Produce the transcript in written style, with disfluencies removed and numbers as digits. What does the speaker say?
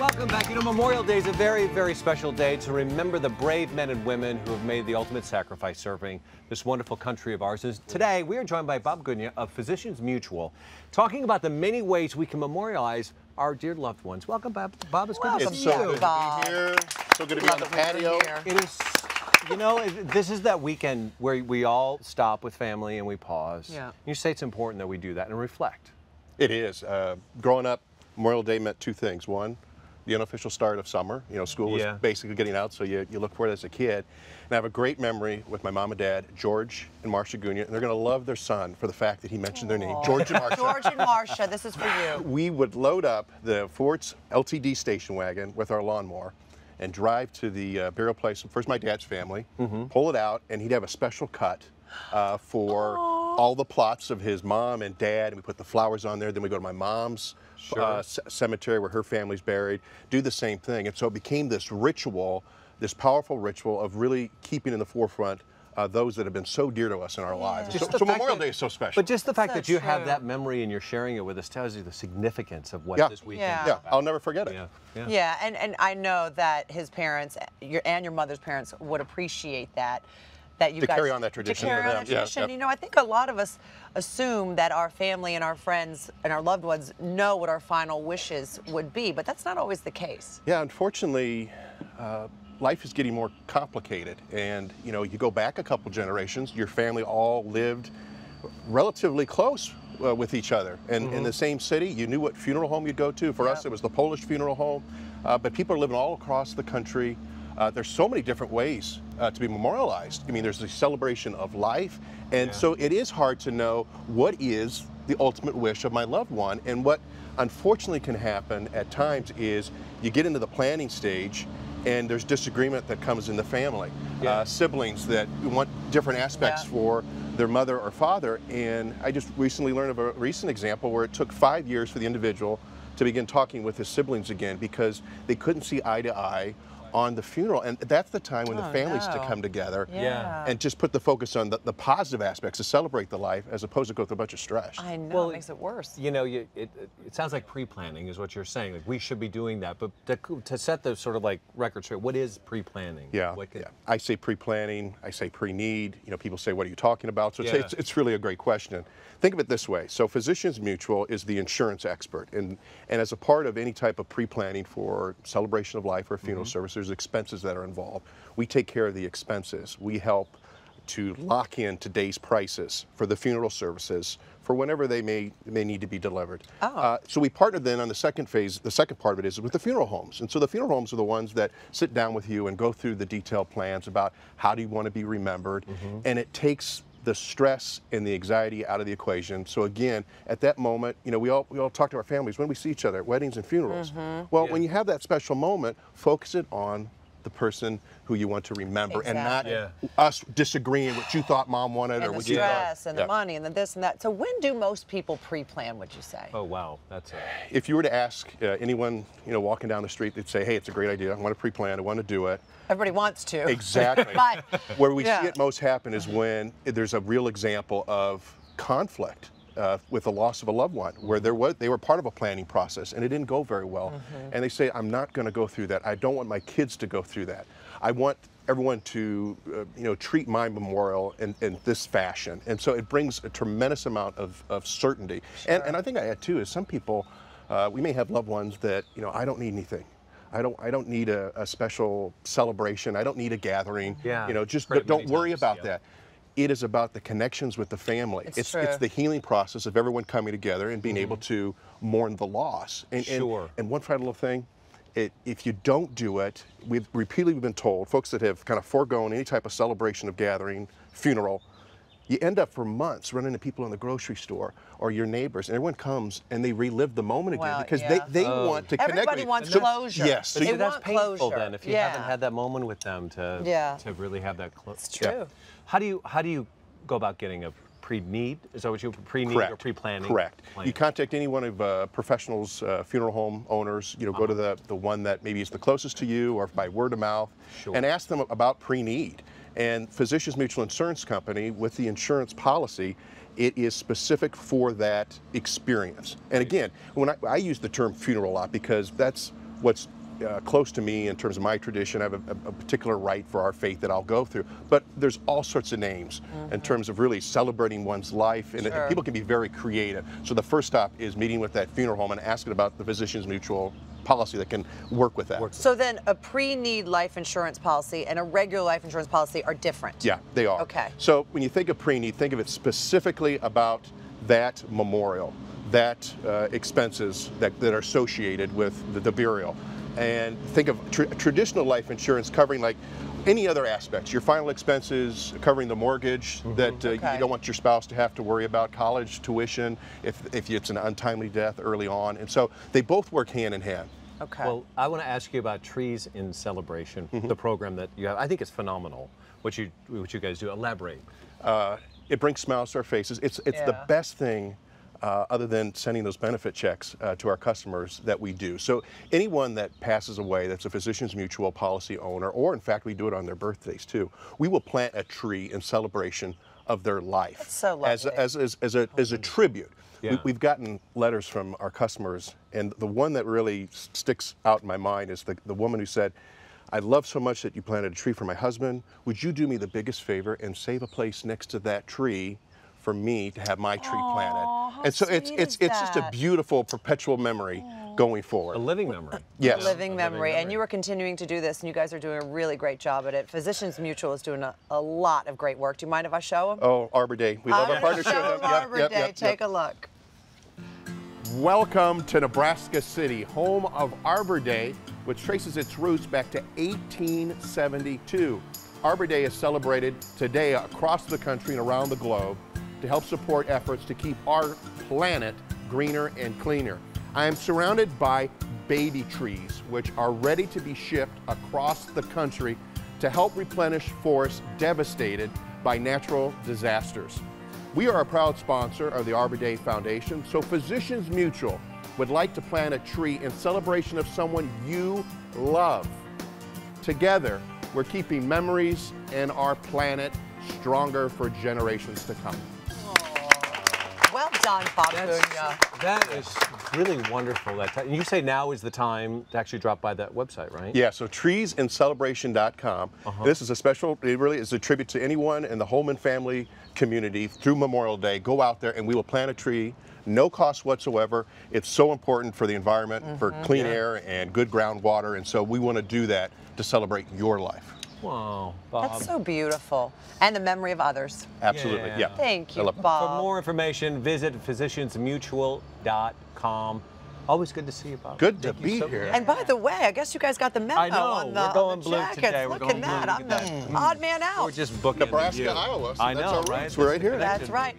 Welcome back. You know, Memorial Day is a very, very special day to remember the brave men and women who have made the ultimate sacrifice serving this wonderful country of ours. And today, we are joined by Bob Gunia of Physicians Mutual, talking about the many ways we can memorialize our dear loved ones. Welcome, Bob. Bob, it's good to see you. It's so good to be here. So good to be on the patio. It is. You know, this is that weekend where we all stop with family and we pause. Yeah. You say it's important that we do that and reflect. It is. Growing up, Memorial Day meant two things. One, the unofficial start of summer. You know, school was basically getting out, so you look for it as a kid. And I have a great memory with my mom and dad, George and Marcia Gunia, and they're going to love their son for the fact that he mentioned their name, George and Marcia. George and Marcia, this is for you. We would load up the Ford's LTD station wagon with our lawnmower and drive to the burial place. First, my dad's family, pull it out, and he'd have a special cut for all the plots of his mom and dad, and we put the flowers on there. Then we go to my mom's cemetery where her family's buried, do the same thing. And so it became this ritual, this powerful ritual of really keeping in the forefront those that have been so dear to us in our lives. So Memorial Day is so special. But just the fact that you have that memory and you're sharing it with us tells you the significance of what this weekend is about. I'll never forget it. Yeah, and I know that his parents, your mother's parents, would appreciate that. That you to guys, carry on that tradition. To carry on that tradition. You know, I think a lot of us assume that our family and our friends and our loved ones know what our final wishes would be, but that's not always the case. Yeah, unfortunately, life is getting more complicated. And, you know, you go back a couple generations, your family all lived relatively close with each other. And in the same city, you knew what funeral home you'd go to. For us, it was the Polish funeral home. But people are living all across the country. There's so many different ways to be memorialized. I mean, there's the celebration of life, and so it is hard to know what is the ultimate wish of my loved one. And what unfortunately can happen at times is you get into the planning stage and there's disagreement that comes in the family. Siblings that want different aspects for their mother or father. And I just recently learned of a recent example where it took 5 years for the individual to begin talking with his siblings again because they couldn't see eye to eye on the funeral. And that's the time when the families to come together and just put the focus on the positive aspects, to celebrate the life as opposed to go through a bunch of stress. I know, it makes it worse. You know, it sounds like pre-planning is what you're saying. Like, we should be doing that, but to set the sort of like record straight, what is pre-planning? I say pre-planning, I say pre-need. You know, people say, what are you talking about? So it's really a great question. Think of it this way. So Physicians Mutual is the insurance expert, and as a part of any type of pre-planning for celebration of life or funeral service, there's expenses that are involved. We take care of the expenses. We help to lock in today's prices for the funeral services for whenever they may need to be delivered. So we partner then on the second phase. The second part of it is with the funeral homes. And so the funeral homes are the ones that sit down with you and go through the detailed plans about how do you want to be remembered. And it takes the stress and the anxiety out of the equation. So again, at that moment, you know, we all talk to our families when we see each other at weddings and funerals. Well, when you have that special moment, focus it on the person who you want to remember and not us disagreeing what you thought mom wanted or what you thought. And the stress and the money and the this and that. So when do most people pre-plan, would you say? Oh, wow. That's If you were to ask anyone, you know, walking down the street, they'd say, hey, it's a great idea. I want to pre-plan. I want to do it. Everybody wants to. Exactly. But, where we see it most happen is when there's a real example of conflict with the loss of a loved one, where they were part of a planning process and it didn't go very well. And they say, I'm not going to go through that. I don't want my kids to go through that. I want everyone to you know, treat my memorial in this fashion. And so it brings a tremendous amount of certainty. And I think I add too is some people, we may have loved ones that, you know, I don't need anything. I don't need a special celebration. I don't need a gathering. You know, just don't worry about that. It is about the connections with the family. It's the healing process of everyone coming together and being able to mourn the loss. And one final thing, if you don't do it, we've repeatedly been told, folks that have kind of foregone any type of celebration of gathering, funeral, you end up for months running into people in the grocery store or your neighbors, and everyone comes and they relive the moment again because they want to connect. Everybody wants closure. Yes. So that's painful then if you haven't had that moment with them to really have that closure. It's true. How do you go about getting a pre-need? Is that what you pre-need or pre-planning? Correct. You contact any one of professionals, funeral home owners. You know, go to the one that maybe is the closest to you, or by word of mouth, and ask them about pre-need. And Physicians Mutual Insurance Company, with the insurance policy, it is specific for that experience. And again, when I use the term funeral a lot because that's what's close to me in terms of my tradition. I have a particular rite for our faith that I'll go through. But there's all sorts of names in terms of really celebrating one's life, and people can be very creative. So the first stop is meeting with that funeral home and asking about the Physicians Mutual policy that can work with that. So then a pre-need life insurance policy and a regular life insurance policy are different? Yeah, they are. Okay. So when you think of pre-need, think of it specifically about that memorial, that expenses that are associated with the burial. And think of traditional life insurance covering like any other aspects, your final expenses, covering the mortgage that you don't want your spouse to have to worry about, college tuition, if it's an untimely death early on. And so they both work hand in hand. Okay. Well, I want to ask you about Trees in Celebration, the program that you have. I think it's phenomenal what you guys do. Elaborate. It brings smiles to our faces. It's the best thing other than sending those benefit checks to our customers that we do. So anyone that passes away that's a Physicians Mutual policy owner, or in fact we do it on their birthdays too, we will plant a tree in celebration of their life. That's so lovely. As a tribute. Yeah. We've gotten letters from our customers, and the one that really sticks out in my mind is the woman who said, "I love so much that you planted a tree for my husband. Would you do me the biggest favor and save a place next to that tree for me to have my tree planted?" And so it's just a beautiful perpetual memory going forward. A living memory. Yes. A living memory. And you are continuing to do this, and you guys are doing a really great job at it. Physicians Mutual is doing a lot of great work. Do you mind if I show them? Oh, Arbor Day. We love our partnership with them. Arbor Day. Take a look. Welcome to Nebraska City, home of Arbor Day, which traces its roots back to 1872. Arbor Day is celebrated today across the country and around the globe to help support efforts to keep our planet greener and cleaner. I am surrounded by baby trees, which are ready to be shipped across the country to help replenish forests devastated by natural disasters. We are a proud sponsor of the Arbor Day Foundation, so Physicians Mutual would like to plant a tree in celebration of someone you love. Together, we're keeping memories and our planet stronger for generations to come. Well done, Bob Gunia. That is really wonderful. And you say now is the time to actually drop by that website, right? Yeah, so treesincelebration.com. This is a special, it really is a tribute to anyone in the Holman family community through Memorial Day. Go out there and we will plant a tree, no cost whatsoever. It's so important for the environment, for clean air and good groundwater, and so we want to do that to celebrate your life. Wow, Bob. That's so beautiful. And the memory of others. Absolutely, yeah. Thank you, I love it. Bob. For more information, visit physiciansmutual.com. Always good to see you, Bob. Good to Thank you be so here. much. And by the way, I guess you guys got the memo I know. on the, We're going on the blue jackets. today. We're Look going at that. blue. I'm Look at the odd man out. We're just booking Nebraska, you. Iowa. So I that's know, our right? roots. We're right here. That's right.